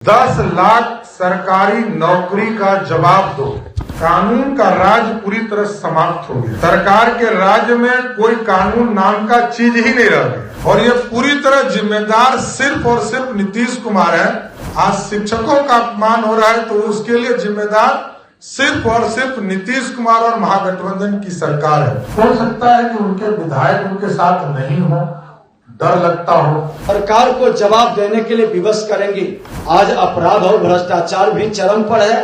10 लाख सरकारी नौकरी का जवाब दो। कानून का राज पूरी तरह समाप्त हो गया। सरकार के राज्य में कोई कानून नाम का चीज ही नहीं रह गया और ये पूरी तरह जिम्मेदार सिर्फ और सिर्फ नीतीश कुमार है। आज शिक्षकों का अपमान हो रहा है तो उसके लिए जिम्मेदार सिर्फ और सिर्फ नीतीश कुमार और महागठबंधन की सरकार है। हो सकता है कि उनके विधायक उनके साथ नहीं हो, डर लगता हो। सरकार को जवाब देने के लिए विवश करेंगे। आज अपराध और भ्रष्टाचार भी चरम पर है।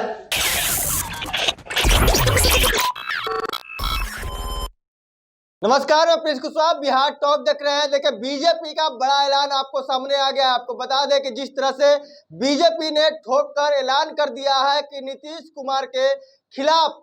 नमस्कार, मैं प्रिंस कुशवाहा, बिहार टॉक देख रहे हैं। देखिए, बीजेपी का बड़ा ऐलान आपको सामने आ गया है। आपको बता दें कि जिस तरह से बीजेपी ने ठोक कर ऐलान कर दिया है कि नीतीश कुमार के खिलाफ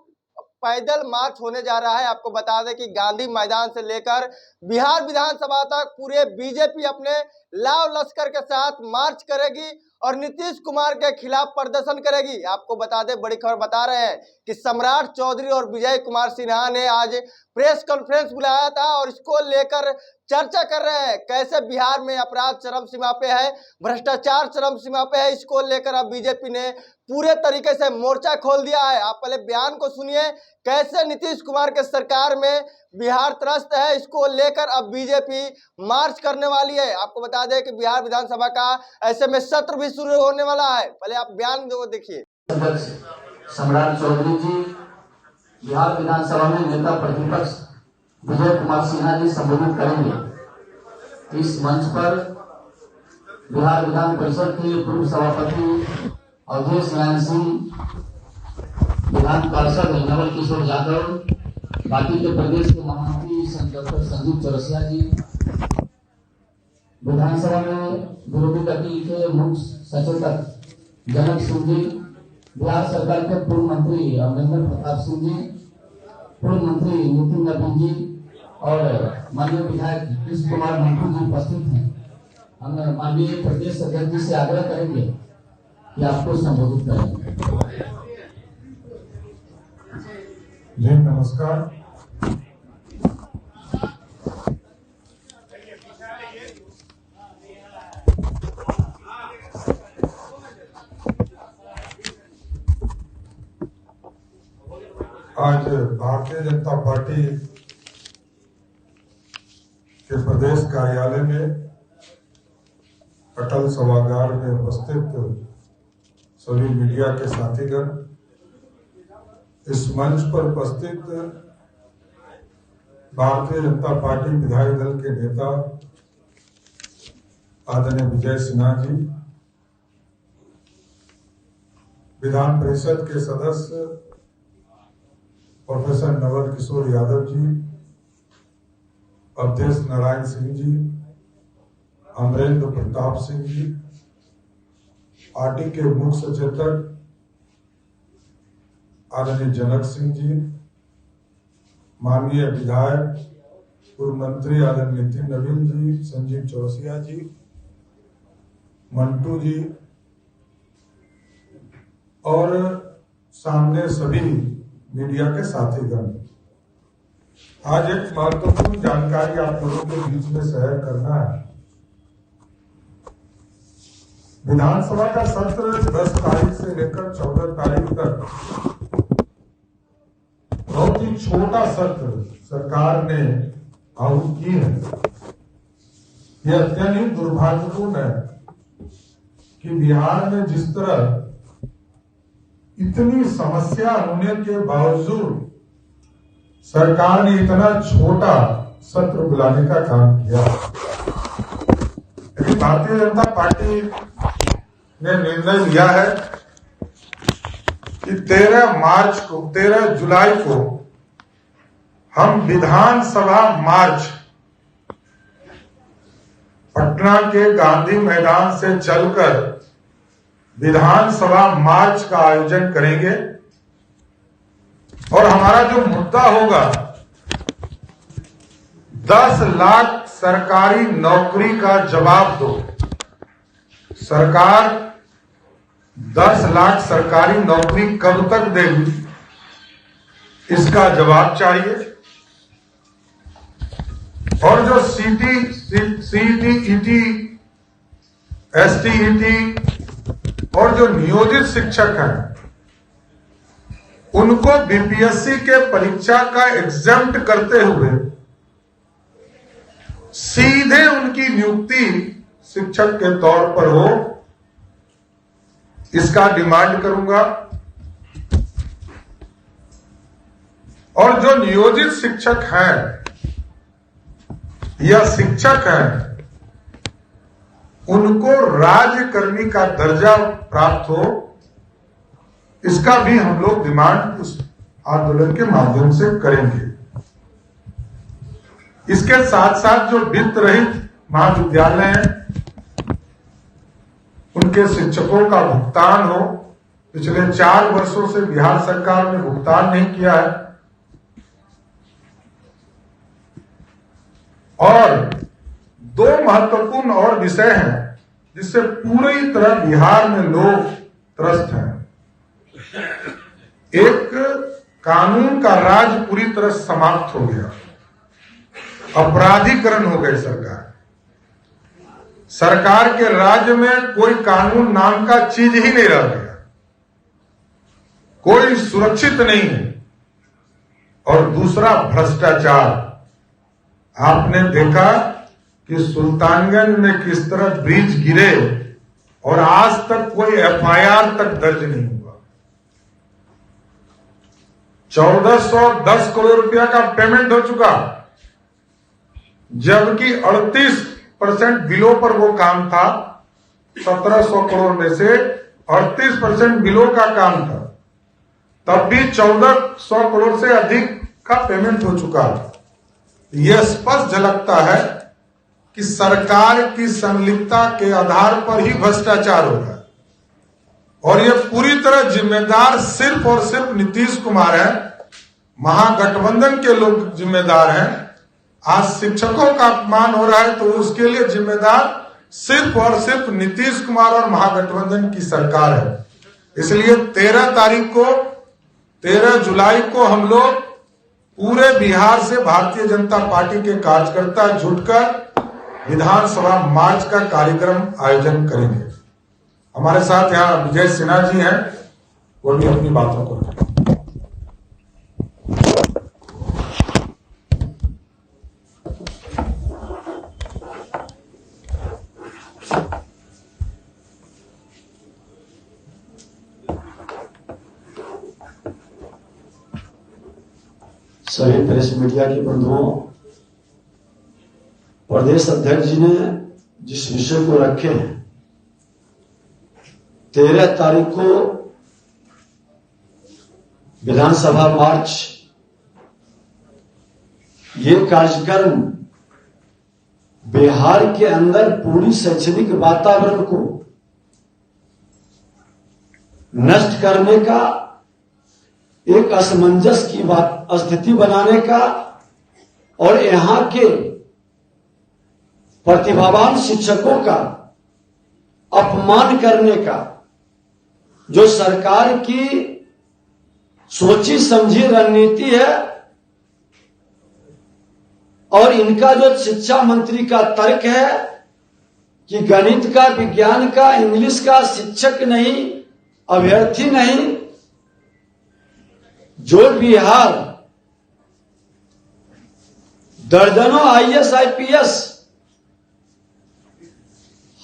पैदल मार्च होने जा रहा है। आपको बता दें कि गांधी मैदान से लेकर बिहार विधानसभा तक पूरे बीजेपी अपने लाव लश्कर के साथ मार्च करेगी और नीतीश कुमार के खिलाफ प्रदर्शन करेगी। आपको बता दें, बड़ी खबर बता रहे हैं कि सम्राट चौधरी और विजय कुमार सिन्हा ने आज प्रेस कॉन्फ्रेंस बुलाया था और इसको लेकर चर्चा कर रहे हैं कैसे बिहार में अपराध चरम सीमा पे है, भ्रष्टाचार चरम सीमा पे है। इसको लेकर अब बीजेपी ने पूरे तरीके से मोर्चा खोल दिया है। आप पहले बयान को सुनिए, कैसे नीतीश कुमार के सरकार में बिहार त्रस्त है। इसको लेकर अब बीजेपी मार्च करने वाली है। आपको बता दें कि बिहार विधानसभा का ऐसे में सत्र भी शुरू होने वाला है। पहले आप बयान को देखिए। सम्राट चौधरी जी बिहार विधानसभा में नेता प्रतिपक्ष विजय कुमार सिन्हा जी संबोधित करेंगे। इस मंच पर बिहार विधान परिषद के पूर्व सभापति अवधेश नारायण सिंह, विधान पार्षद नवल किशोर यादव, बाकी के प्रदेश के महामंत्री डॉक्टर संदीप चौरसिया जी, विधानसभा में विरोधी दल के मुख्य सचेतक जनक सिंह जी, बिहार सरकार के पूर्व मंत्री अमरिंदर प्रताप सिंह जी, पूर्व मंत्री नितिन नवीन जी और माननीय विधायक कृष्ण कुमार मंटू जी उपस्थित हैं। हम माननीय प्रदेश अध्यक्ष जी से आग्रह करेंगे कि आपको संबोधित करें। जी नमस्कार। आज भारतीय जनता पार्टी के प्रदेश कार्यालय में अटल सभागार में उपस्थित सभी मीडिया के साथीगण, इस मंच पर उपस्थित भारतीय जनता पार्टी विधायक दल के नेता आदरणीय विजय सिन्हा जी, विधान परिषद के सदस्य प्रोफेसर नवल किशोर यादव जी, अवधेश नारायण सिंह जी, अमरेंद्र प्रताप सिंह जी, पार्टी के मुख्य सचेतक आदरणीय जनक सिंह जी, माननीय विधायक पूर्व मंत्री आदरणीय नितिन नवीन जी, संजीव चौरसिया जी, मंटू जी और सामने सभी मीडिया के साथीगण, आज एक महत्वपूर्ण जानकारी आप लोगों के बीच में शेयर करना है। विधानसभा का सत्र 10 तारीख से लेकर 14 तारीख तक बहुत ही छोटा सत्र सरकार ने आहूत की है। यह अत्यंत ही दुर्भाग्यपूर्ण है कि बिहार में जिस तरह इतनी समस्या होने के बावजूद सरकार ने इतना छोटा सत्र बुलाने का काम किया। लेकिन भारतीय जनता पार्टी ने निर्णय लिया है कि 13 जुलाई को हम विधानसभा मार्च पटना के गांधी मैदान से चलकर विधानसभा मार्च का आयोजन करेंगे और हमारा जो मुद्दा होगा 10 लाख सरकारी नौकरी का जवाब दो। सरकार 10 लाख सरकारी नौकरी कब तक देगी, इसका जवाब चाहिए। और जो सीईटी, ईटी, एसटीईटी और जो नियोजित शिक्षक हैं उनको बीपीएससी के परीक्षा का एग्जाम्प्ट करते हुए सीधे उनकी नियुक्ति शिक्षक के तौर पर हो, इसका डिमांड करूंगा। और जो नियोजित शिक्षक हैं या शिक्षक हैं उनको राजकर्मी का दर्जा प्राप्त हो, इसका भी हम लोग डिमांड उस आंदोलन के माध्यम से करेंगे। इसके साथ साथ जो वित्त रहित महाविद्यालय हैं उनके शिक्षकों का भुगतान हो। पिछले 4 वर्षों से बिहार सरकार ने भुगतान नहीं किया है। और 2 महत्वपूर्ण और विषय हैं जिससे पूरी तरह बिहार में लोग त्रस्त हैं। एक, कानून का राज पूरी तरह समाप्त हो गया, अपराधीकरण हो गई सरकार के राज्य में कोई कानून नाम का चीज ही नहीं रह गया, कोई सुरक्षित नहीं है। और दूसरा, भ्रष्टाचार। आपने देखा कि सुल्तानगंज में किस तरह ब्रिज गिरे और आज तक कोई एफआईआर तक दर्ज नहीं हुआ। 1410 करोड़ रुपया का पेमेंट हो चुका, जबकि 38% बिलों पर वो काम था। 1700 करोड़ में से 38% बिलों का काम था, तब भी 1400 करोड़ से अधिक का पेमेंट हो चुका। यह स्पष्ट झलकता है कि सरकार की संलिप्तता के आधार पर ही भ्रष्टाचार हो रहा है। और यह पूरी तरह जिम्मेदार सिर्फ और सिर्फ नीतीश कुमार है, महागठबंधन के लोग जिम्मेदार हैं। आज शिक्षकों का अपमान हो रहा है तो उसके लिए जिम्मेदार सिर्फ और सिर्फ नीतीश कुमार और महागठबंधन की सरकार है। इसलिए 13 जुलाई को हम लोग पूरे बिहार से भारतीय जनता पार्टी के कार्यकर्ता जुटकर विधानसभा मार्च का कार्यक्रम आयोजन करेंगे। हमारे साथ यहाँ विजय सिन्हा जी हैं, वो भी अपनी बातों को रखें। सभी प्रेस मीडिया के बंधुओं, प्रदेश अध्यक्ष जी ने जिस विषय को रखे हैं, 13 तारीख को विधानसभा मार्च, ये कार्यक्रम बिहार के अंदर पूरी शैक्षणिक वातावरण को नष्ट करने का, एक असमंजस की स्थिति बनाने का और यहां के प्रतिभावान शिक्षकों का अपमान करने का, जो सरकार की सोची समझी रणनीति है। और इनका जो शिक्षा मंत्री का तर्क है कि गणित का, विज्ञान का, इंग्लिश का शिक्षक नहीं, अभ्यर्थी नहीं, जो बिहार दर्जनों आईएएस आईपीएस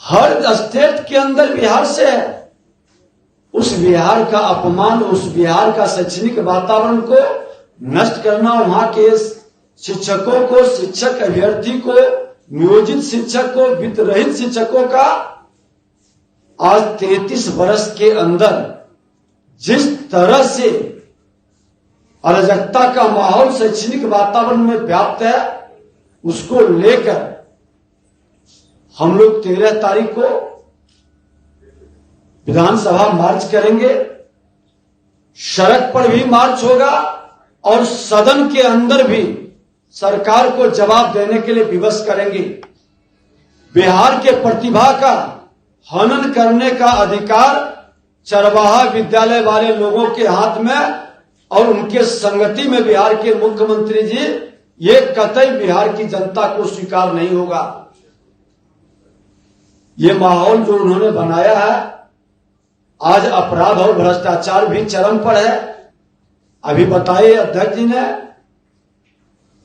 हर स्टेट के अंदर बिहार से है, उस बिहार का अपमान, उस बिहार का शैक्षणिक वातावरण को नष्ट करना, वहां के शिक्षकों को, शिक्षक अभ्यर्थी को, नियोजित शिक्षक को, वित्त रहित शिक्षकों का आज 33 वर्ष के अंदर जिस तरह से अराजकता का माहौल शैक्षणिक वातावरण में व्याप्त है, उसको लेकर हम लोग 13 तारीख को विधानसभा मार्च करेंगे। सड़क पर भी मार्च होगा और सदन के अंदर भी सरकार को जवाब देने के लिए विवश करेंगे। बिहार के प्रतिभा का हनन करने का अधिकार चरवाहा विद्यालय वाले लोगों के हाथ में और उनके संगति में बिहार के मुख्यमंत्री जी, ये कतई बिहार की जनता को स्वीकार नहीं होगा। ये माहौल जो उन्होंने बनाया है, आज अपराध और भ्रष्टाचार भी चरम पर है। अभी बताइए अध्यक्ष जी ने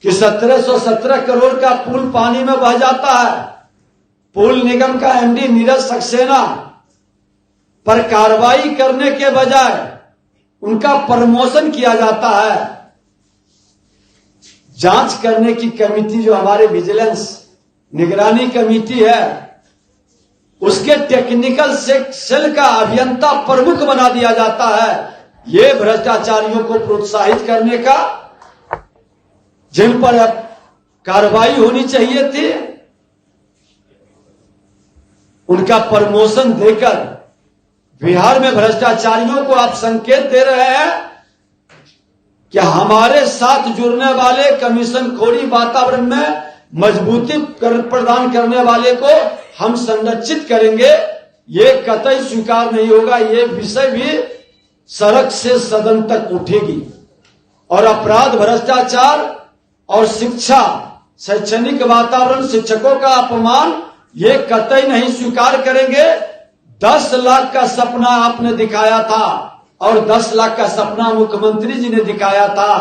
कि 1717 करोड़ का पुल पानी में बह जाता है। पुल निगम का एमडी नीरज सक्सेना पर कार्रवाई करने के बजाय उनका प्रमोशन किया जाता है। जांच करने की कमेटी जो हमारे विजिलेंस निगरानी कमेटी है, उसके टेक्निकल सेल का अभियंता प्रमुख बना दिया जाता है। ये भ्रष्टाचारियों को प्रोत्साहित करने का, जिन पर अब कार्रवाई होनी चाहिए थी, उनका प्रमोशन देकर बिहार में भ्रष्टाचारियों को आप संकेत दे रहे हैं कि हमारे साथ जुड़ने वाले कमीशन खोरी वातावरण में मजबूती प्रदान करने वाले को हम संरक्षित करेंगे। ये कतई स्वीकार नहीं होगा। ये विषय भी सड़क से सदन तक उठेगी और अपराध, भ्रष्टाचार और शिक्षा, शैक्षणिक वातावरण, शिक्षकों का अपमान, ये कतई नहीं स्वीकार करेंगे। 10 लाख का सपना आपने दिखाया था और 10 लाख का सपना मुख्यमंत्री जी ने दिखाया था।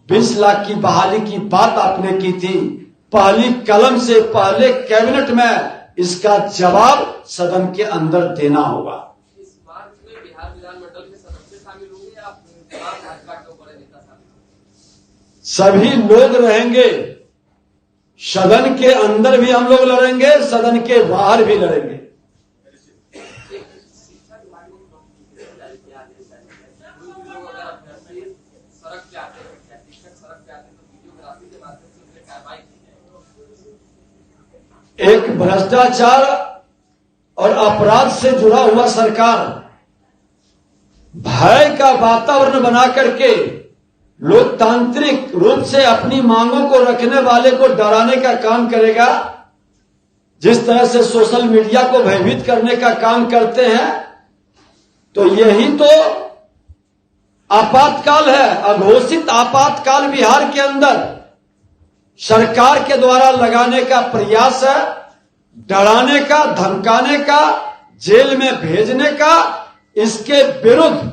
20 लाख की बहाली की बात आपने की थी। पहली कलम से पहले कैबिनेट में इसका जवाब सदन के अंदर देना होगा। इस मार्च में बिहार विधानमंडल के सदस्य शामिल होंगे या भाजपा के ऊपर नेता शामिल? सभी लोग रहेंगे। सदन के अंदर भी हम लोग लड़ेंगे, सदन के बाहर भी लड़ेंगे। सड़क पे आते हैं, शिक्षक सड़क पे आते हैं तो वीडियोग्राफी के माध्यम से उनसे कार्रवाई की जाए। एक भ्रष्टाचार और अपराध से जुड़ा हुआ सरकार भय का वातावरण बना करके लोकतांत्रिक रूप से अपनी मांगों को रखने वाले को डराने का काम करेगा। जिस तरह से सोशल मीडिया को भयभीत करने का काम करते हैं, तो यही तो आपातकाल है, अघोषित आपातकाल बिहार के अंदर सरकार के द्वारा लगाने का प्रयास है। डराने का, धमकाने का, जेल में भेजने का। इसके विरुद्ध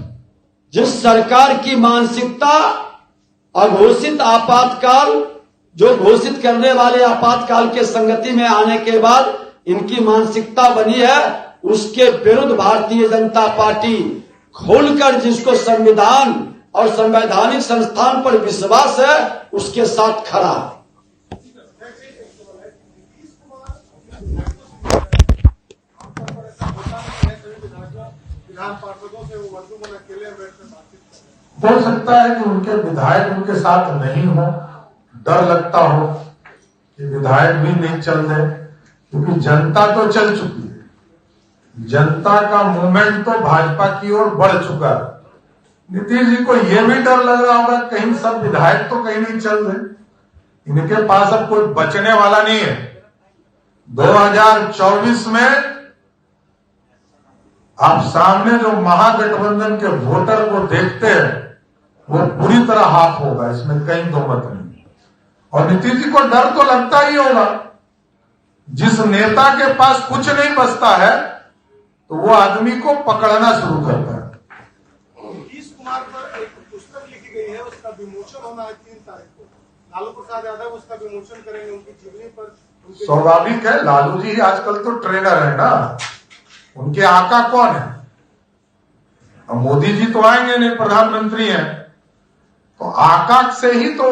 जिस सरकार की मानसिकता अघोषित आपातकाल, जो घोषित करने वाले आपातकाल के संगति में आने के बाद इनकी मानसिकता बनी है, उसके विरुद्ध भारतीय जनता पार्टी खोलकर, जिसको संविधान और संवैधानिक संस्थान पर विश्वास है, उसके साथ खड़ा है। हो सकता है कि उनके विधायक उनके साथ नहीं हो, डर लगता हो कि विधायक भी नहीं चल रहे, क्योंकि जनता तो चल चुकी है। जनता का मूवमेंट तो भाजपा की ओर बढ़ चुका है। नीतीश जी को यह भी डर लग रहा होगा कहीं सब विधायक तो कहीं नहीं चल रहे, इनके पास अब कोई बचने वाला नहीं है। 2024 में आप सामने जो महागठबंधन के वोटर को देखते हैं, वो पूरी तरह हाफ होगा, इसमें कहीं दो मत नहीं। और नीतीश जी को डर तो लगता ही होगा। जिस नेता के पास कुछ नहीं बचता है, तो वो आदमी को पकड़ना शुरू करता है। नीतीश कुमार पर एक पुस्तक लिखी गई है, उसका विमोचन होना है 3 तारीख को। लालू प्रसाद यादव उसका विमोचन करेंगे, उनकी जीवनी पर। स्वाभाविक है, लालू जी आजकल तो ट्रेनर है ना, उनके आका कौन है? अब मोदी जी तो आएंगे नहीं, प्रधानमंत्री हैं, तो आका से ही तो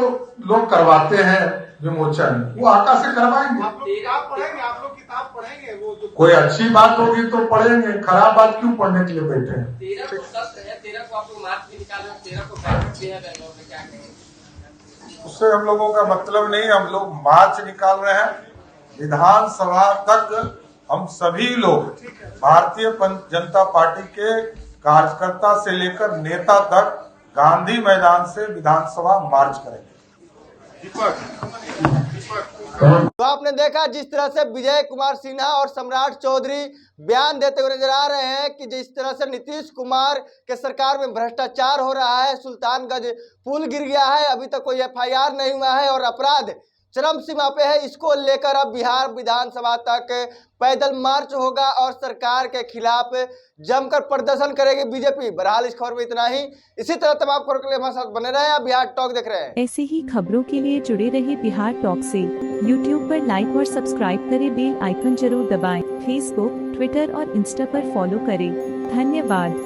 लोग करवाते हैं विमोचन, वो आका से करवाएंगे। आप लोग किताब पढ़ेंगे, आप लोग किताब पढ़ेंगे, वो जो कोई अच्छी बात होगी तो पढ़ेंगे, खराब बात क्यों पढ़ने के लिए बैठे हैं? 13 को सत्र है, 13 को आप लोग मार्च में निकाले, 13 को बैठक भी है बेंगलोर में, क्या कहेंगे? उससे हम लोगों का मतलब नहीं। हम लोग मार्च निकाल रहे हैं विधानसभा तक। हम सभी लोग भारतीय जनता पार्टी के कार्यकर्ता से लेकर नेता तक गांधी मैदान से विधानसभा मार्च करेंगे। तो आपने देखा जिस तरह से विजय कुमार सिन्हा और सम्राट चौधरी बयान देते हुए नजर आ रहे हैं कि जिस तरह से नीतीश कुमार के सरकार में भ्रष्टाचार हो रहा है, सुल्तानगंज पुल गिर गया है, अभी तक कोई FIR नहीं हुआ है और अपराध चरम सीमा पे है। इसको लेकर अब बिहार विधानसभा तक पैदल मार्च होगा और सरकार के खिलाफ जमकर प्रदर्शन करेगी बीजेपी। बहरहाल इस खबर में इतना ही। इसी तरह तमाम खबरों के लिए हमारे साथ बने रहे। आप बिहार टॉक देख रहे हैं। ऐसे ही खबरों के लिए जुड़े रहे बिहार टॉक से। यूट्यूब पर लाइक और सब्सक्राइब करें, बेल आइकन जरूर दबाएं। फेसबुक, ट्विटर और इंस्टा पर फॉलो करें। धन्यवाद।